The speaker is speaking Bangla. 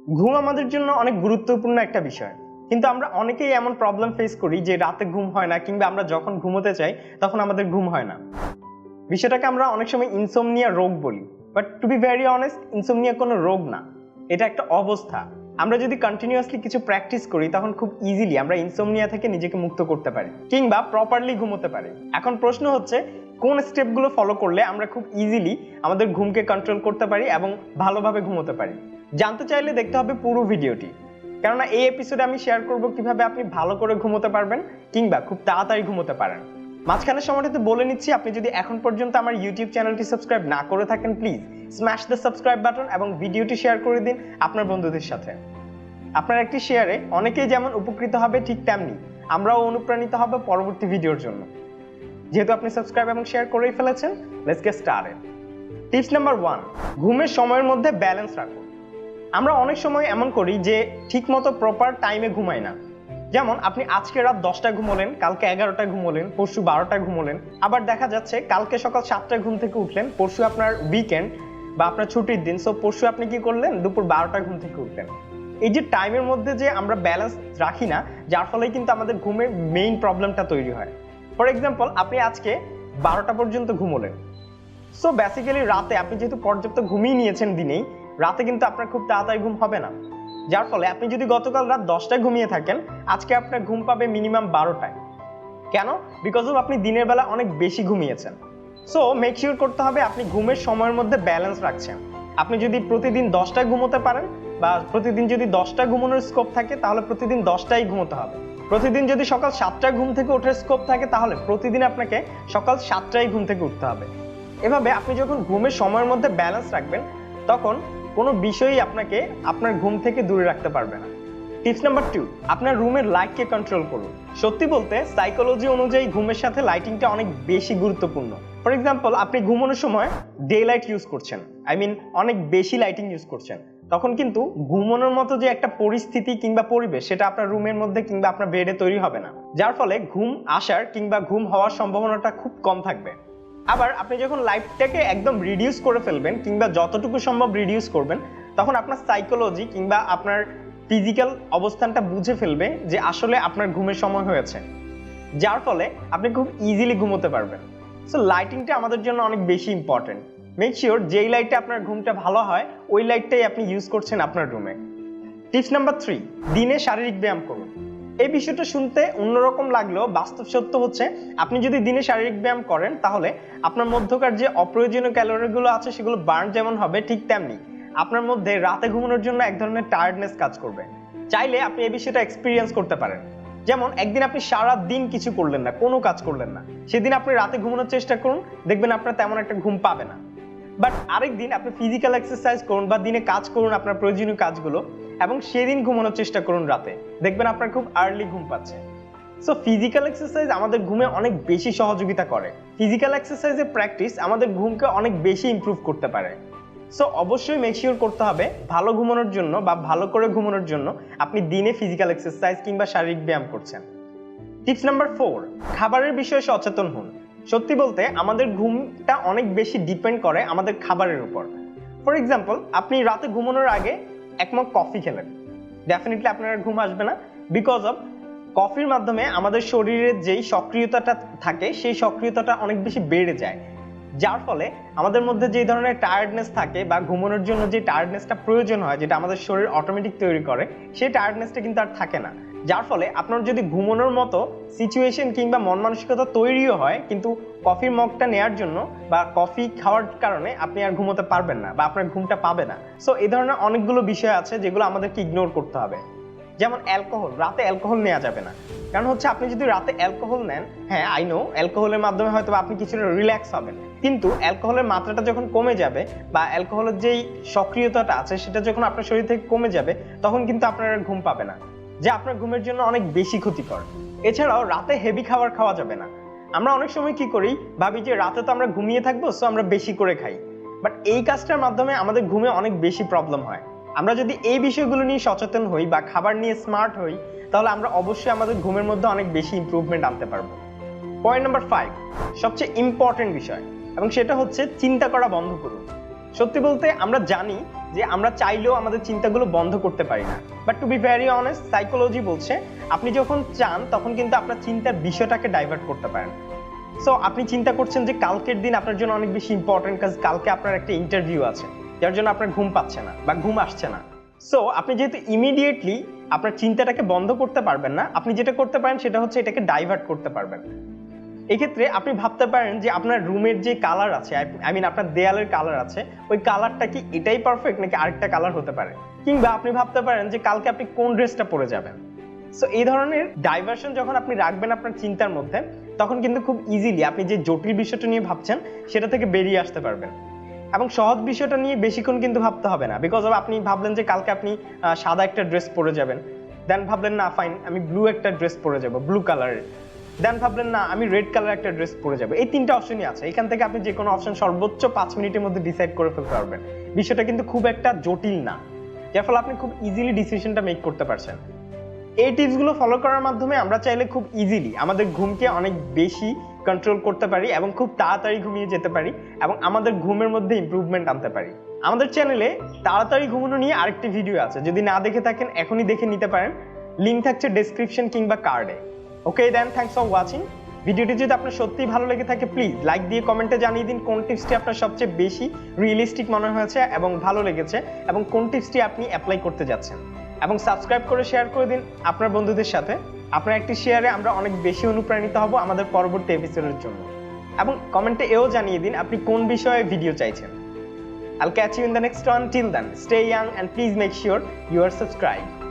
ঘুম আমাদের জন্য অনেক গুরুত্বপূর্ণ একটা বিষয়, কিন্তু আমরা অনেকেই এমন প্রবলেম ফেস করি যে রাতে ঘুম হয় না, কিংবা আমরা যখন ঘুমোতে চাই তখন আমাদের ঘুম হয় না। বিষয়টাকে আমরা অনেক সময় ইনসোমনিয়া রোগ বলি, but to be very honest, insomnia কোনো রোগ না, এটা একটা অবস্থা। আমরা যদি কন্টিনিউয়াসলি কিছু প্র্যাকটিস করি তখন খুব ইজিলি আমরা ইনসোমনিয়া থেকে নিজেকে মুক্ত করতে পারি কিংবা প্রপারলি ঘুমোতে পারি। এখন প্রশ্ন হচ্ছে, কোন স্টেপগুলো ফলো করলে আমরা খুব ইজিলি আমাদের ঘুমকে কন্ট্রোল করতে পারি এবং ভালোভাবে ঘুমোতে পারি। জানতে চাইলে দেখতে হবে পুরো ভিডিওটি, কেননা এই এপিসোডে আমি শেয়ার করব কিভাবে আপনি ভালো করে ঘুমোতে পারবেন কিংবা খুব তাড়াতাড়ি ঘুমোতে পারেন। মাঝখানের সময়টাতে বলে নিচ্ছি, আপনি যদি এখন পর্যন্ত আমার ইউটিউব চ্যানেলটি সাবস্ক্রাইব না করে থাকেন, please smash the subscribe button এবং ভিডিওটি শেয়ার করে দিন আপনার বন্ধুদের সাথে। আপনার একটি শেয়ারে অনেকেই যেমন উপকৃত হবে, ঠিক তেমনি আমরাও অনুপ্রাণিত হব পরবর্তী ভিডিওর জন্য। যেহেতু আপনি সাবস্ক্রাইব এবং শেয়ার করেই ফেলেছেন, let's get started. Tips number 1, ঘুমের সময়ের মধ্যে ব্যালেন্স রাখুন। আমরা অনেক সময় এমন করি যে ঠিকমতো প্রপার টাইমে ঘুমাই না। যেমন আপনি আজকে রাত 10টায় ঘুমোলেন, কালকে 11টায় ঘুমোলেন, পরশু 12টায় ঘুমোলেন, আবার দেখা যাচ্ছে কালকে সকাল 7টায় ঘুম থেকে উঠলেন, পরশু আপনার উইকেন্ড বা আপনার ছুটির দিন, সো পরশু আপনি কি করলেন, দুপুর 12টায় ঘুম থেকে উঠলেন। এই যে টাইমের মধ্যে যে আমরা ব্যালেন্স রাখি না, যার ফলে কিন্তু আমাদের ঘুমের মেইন প্রবলেমটা তৈরি হয়। ফর এক্সাম্পল, আপনি আজকে 12টা পর্যন্ত ঘুমোলেন, সো বেসিক্যালি রাতে আপনি যেহেতু পর্যাপ্ত ঘুমিয়ে নিয়েছেন দিনেই, রাতে কিন্তু আপনার খুব তাড়াতাড়ি ঘুম হবে না। যার ফলে আপনি যদি গতকাল রাত 10টায় ঘুমিয়ে থাকেন, আজকে আপনার ঘুম পাবে মিনিমাম 12টায়। কেন? বিকজ অফ আপনি দিনের বেলা অনেক বেশি ঘুমিয়েছেন। সো মেক শিওর করতে হবে আপনি ঘুমের সময়ের মধ্যে ব্যালেন্স রাখছেন। আপনি যদি প্রতিদিন 10টায় ঘুমোতে পারেন বা প্রতিদিন যদি 10টা ঘুমানোর স্কোপ থাকে, তাহলে প্রতিদিন 10টাই ঘুমোতে হবে। প্রতিদিন যদি সকাল 7টায় ঘুম থেকে ওঠার স্কোপ থাকে, তাহলে প্রতিদিন আপনাকে সকাল 7টায় ঘুম থেকে উঠতে হবে। এভাবে আপনি যখন ঘুমের সময়ের মধ্যে ব্যালেন্স রাখবেন, তখন কোনো বিষয়ই আপনাকে আপনার ঘুম থেকে দূরে রাখতে পারবে না। টিপস নাম্বার 2, আপনার রুমের লাইটকে কন্ট্রোল করুন। সত্যি বলতে সাইকোলজি অনুযায়ী ঘুমের সাথে লাইটিংটা অনেক বেশি গুরুত্বপূর্ণ। ফর এক্সাম্পল, আপনি ঘুমানোর সময় ডে লাইট ইউজ করছেন, অনেক বেশি লাইটিং ইউজ করছেন, তখন কিন্তু ঘুমানোর মতো যে একটা পরিস্থিতি কিংবা পরিবেশ, সেটা আপনার রুমের মধ্যে কিংবা আপনার বেডে তৈরি হবে না, যার ফলে ঘুম আসার কিংবা ঘুম হওয়ার সম্ভাবনাটা খুব কম থাকবে। আবার আপনি যখন লাইটটাকে একদম রিডিউস করে ফেলবেন কিংবা যতটুকু সম্ভব রিডিউস করবেন, তখন আপনার সাইকোলজি কিংবা আপনার ফিজিক্যাল অবস্থানটা বুঝে ফেলবে যে আসলে আপনার ঘুমের সময় হয়েছে, যার ফলে আপনি খুব ইজিলি ঘুমোতে পারবেন। সো লাইটিংটা আমাদের জন্য অনেক বেশি ইম্পর্টেন্ট। মেক শিওর যেই লাইটে আপনার ঘুমটা ভালো হয়, ওই লাইটটাই আপনি ইউজ করছেন আপনার রুমে। টিপস নাম্বার 3, দিনে শারীরিক ব্যায়াম করুন। এই বিষয়টা শুনতে অন্যরকম লাগলেও বাস্তব সত্য হচ্ছে, আপনি যদি দিনে শারীরিক ব্যায়াম করেন, তাহলে আপনার মধ্যকার যে অপ্রয়োজনীয় ক্যালোরিগুলো আছে সেগুলো বার্ন যেমন হবে, ঠিক তেমনি আপনার মধ্যে রাতে ঘুমানোর জন্য এক ধরনের টায়ার্ডনেস কাজ করবে। চাইলে আপনি এই বিষয়টা এক্সপিরিয়েন্স করতে পারেন। যেমন একদিন আপনি সারা দিন কিছু করলেন না, কোনো কাজ করলেন না, সেদিন আপনি রাতে ঘুমানোর চেষ্টা করুন, দেখবেন আপনার তেমন একটা ঘুম পাবে না। বাট আরেক দিন আপনি ফিজিক্যাল এক্সারসাইজ করুন বা দিনে কাজ করুন আপনার প্রয়োজনীয় কাজগুলো, এবং সেদিন ঘুমানোর চেষ্টা করুন রাতে, দেখবেন আপনার খুব আর্লি ঘুম পাচ্ছে। সো ফিজিক্যাল এক্সারসাইজ আমাদের ঘুমে অনেক বেশি সহযোগিতা করে। ফিজিক্যাল এক্সারসাইজের প্র্যাকটিস আমাদের ঘুমকে অনেক বেশি ইমপ্রুভ করতে পারে। সো অবশ্যই মেক শিওর করতে হবে ভালো ঘুমানোর জন্য বা ভালো করে ঘুমানোর জন্য আপনি দিনে ফিজিক্যাল এক্সারসাইজ কিংবা শারীরিক ব্যায়াম করছেন। টিপস নাম্বার 4, খাবারের বিষয়ে সচেতন হন। সত্যি বলতে আমাদের ঘুমটা অনেক বেশি ডিপেন্ড করে আমাদের খাবারের উপর। ফর এক্সাম্পল, আপনি রাতে ঘুমানোর আগে এক মগ কফি খেলেন, ডেফিনেটলি আপনার ঘুম আসবে না, বিকজ অফ কফির মাধ্যমে আমাদের শরীরের যেই সক্রিয়তাটা থাকে, সেই সক্রিয়তাটা অনেক বেশি বেড়ে যায়, যার ফলে আমাদের মধ্যে যে ধরনের টায়ার্ডনেস থাকে বা ঘুমানোর জন্য যে টায়ার্ডনেসটা প্রয়োজন হয়, যেটা আমাদের শরীর অটোমেটিক তৈরি করে, সেই টায়ার্ডনেসটা কিন্তু আর থাকে না। যার ফলে আপনার যদি ঘুমানোর মতো সিচুয়েশন কিংবা মন মানসিকতা তৈরিও হয়, কিন্তু কফির মগটা নেওয়ার জন্য বা কফি খাওয়ার কারণে আপনি আর ঘুমোতে পারবেন না বা আপনার ঘুমটা পাবে না। সো এই ধরনের অনেকগুলো বিষয় আছে যেগুলো আমাদেরকে ইগনোর করতে হবে। যেমন অ্যালকোহল, রাতে অ্যালকোহল নেওয়া যাবে না। কারণ হচ্ছে আপনি যদি রাতে অ্যালকোহল নেন, হ্যাঁ আই নো অ্যালকোহলের মাধ্যমে হয়তো আপনি কিছুটা রিল্যাক্স হবেন, কিন্তু অ্যালকোহলের মাত্রাটা যখন কমে যাবে বা অ্যালকোহলের যেই সক্রিয়তাটা আছে সেটা যখন আপনার শরীর থেকে কমে যাবে, তখন কিন্তু আপনার ঘুম পাবে না, যা আপনার ঘুমের জন্য অনেক বেশি ক্ষতিকর। এছাড়াও রাতে হেভি খাবার খাওয়া যাবে না। আমরা অনেক সময় কি করি, ভাবি যে রাতে তো আমরা ঘুমিয়ে থাকবো, সো আমরা বেশি করে খাই, বাট এই কাজটার মাধ্যমে আমাদের ঘুমে অনেক বেশি প্রবলেম হয়। আমরা যদি এই বিষয়গুলো নিয়ে সচেতন হই বা খাবার নিয়ে স্মার্ট হই, তাহলে আমরা অবশ্যই আমাদের ঘুমের মধ্যে অনেক বেশি ইমপ্রুভমেন্ট আনতে পারবো। পয়েন্ট নাম্বার 5, সবচেয়ে ইম্পর্টেন্ট বিষয়, এবং সেটা হচ্ছে চিন্তা করা বন্ধ করুন। সত্যি বলতে আমরা জানি যে আমরা চাইলেও আমাদের চিন্তাগুলো বন্ধ করতে পারি না। But to be very honest, psychology বলছে আপনি যখন চান তখন কিন্তু আপনার চিন্তার বিষয়টাকে ডাইভার্ট করতে পারেন। সো আপনি চিন্তা করছেন যে কালকের দিন আপনার জন্য অনেক বেশি ইম্পর্টেন্ট, কাজ কালকে আপনার একটা ইন্টারভিউ আছে যার জন্য আপনার ঘুম পাচ্ছে না বা ঘুম আসছে না। সো আপনি যেহেতু ইমিডিয়েটলি আপনার চিন্তাটাকে বন্ধ করতে পারবেন না, আপনি যেটা করতে পারেন সেটা হচ্ছে এটাকে ডাইভার্ট করতে পারবেন। এক্ষেত্রে আপনি ভাবতে পারেন যে আপনার রুমের যে কালার আছে, আই মিন আপনার দেয়ালের কালার আছে, ওই কালারটা কি এটাই পারফেক্ট নাকি আরেকটা কালার হতে পারে। কিংবা আপনি ভাবতে পারেন যে কালকে আপনি কোন ড্রেসটা পরে যাবেন। সো এই ধরনের ডাইভার্সন যখন আপনি রাখবেন আপনার চিন্তার মধ্যে, তখন কিন্তু খুব ইজিলি আপনি যে জটিল বিষয়টা নিয়ে ভাবছেন সেটা থেকে বেরিয়ে আসতে পারবেন। এবং সহজ বিষয়টা নিয়ে বেশিক্ষণ কিন্তু ভাবতে হবে না, বিকজ আপনি ভাবলেন যে কালকে আপনি সাদা একটা ড্রেস পরে যাবেন, দেন ভাবলেন না ফাইন আমি ব্লু একটা ড্রেস পরে যাবো, ব্লু কালারের, দেন ভাবলেন না আমি রেড কালার একটা ড্রেস পরে যাবো। এই তিনটা অপশনই আছে, এখান থেকে আপনি যে কোনো অপশন সর্বোচ্চ 5 মিনিটের মধ্যে ডিসাইড করে ফেলতে পারবেন। বিষয়টা কিন্তু খুব একটা জটিল না, যার ফলে আপনি খুব ইজিলি ডিসিশনটা মেক করতে পারছেন। এই টিপসগুলো ফলো করার মাধ্যমে আমরা চাইলে খুব ইজিলি আমাদের ঘুমকে অনেক বেশি কন্ট্রোল করতে পারি এবং খুব তাড়াতাড়ি ঘুমিয়ে যেতে পারি এবং আমাদের ঘুমের মধ্যে ইমপ্রুভমেন্ট আনতে পারি। আমাদের চ্যানেলে তাড়াতাড়ি ঘুমানো নিয়ে আরেকটি ভিডিও আছে, যদি না দেখে থাকেন এখনই দেখে নিতে পারেন, লিঙ্ক থাকছে ডেসক্রিপশন কিংবা কার্ডে। ওকে দেন, থ্যাংকস ফর ওয়াচিং। ভিডিওটি যদি আপনার সত্যিই ভালো লেগে থাকে প্লিজ লাইক দিয়ে কমেন্টে জানিয়ে দিন কোন টিপসটি আপনার সবচেয়ে বেশি রিয়েলিস্টিক মনে হয়েছে এবং ভালো লেগেছে এবং কোন টিপসটি আপনি অ্যাপ্লাই করতে যাচ্ছেন। এবং সাবস্ক্রাইব করে শেয়ার করে দিন আপনার বন্ধুদের সাথে। আপনার একটি শেয়ারে আমরা অনেক বেশি অনুপ্রাণিত হব আমাদের পরবর্তী এপিসোডের জন্য। এবং কমেন্টে এও জানিয়ে দিন আপনি কোন বিষয়ে ভিডিও চাইছেন। I'll catch you in the next one. Till then, stay young and please make sure you are subscribed.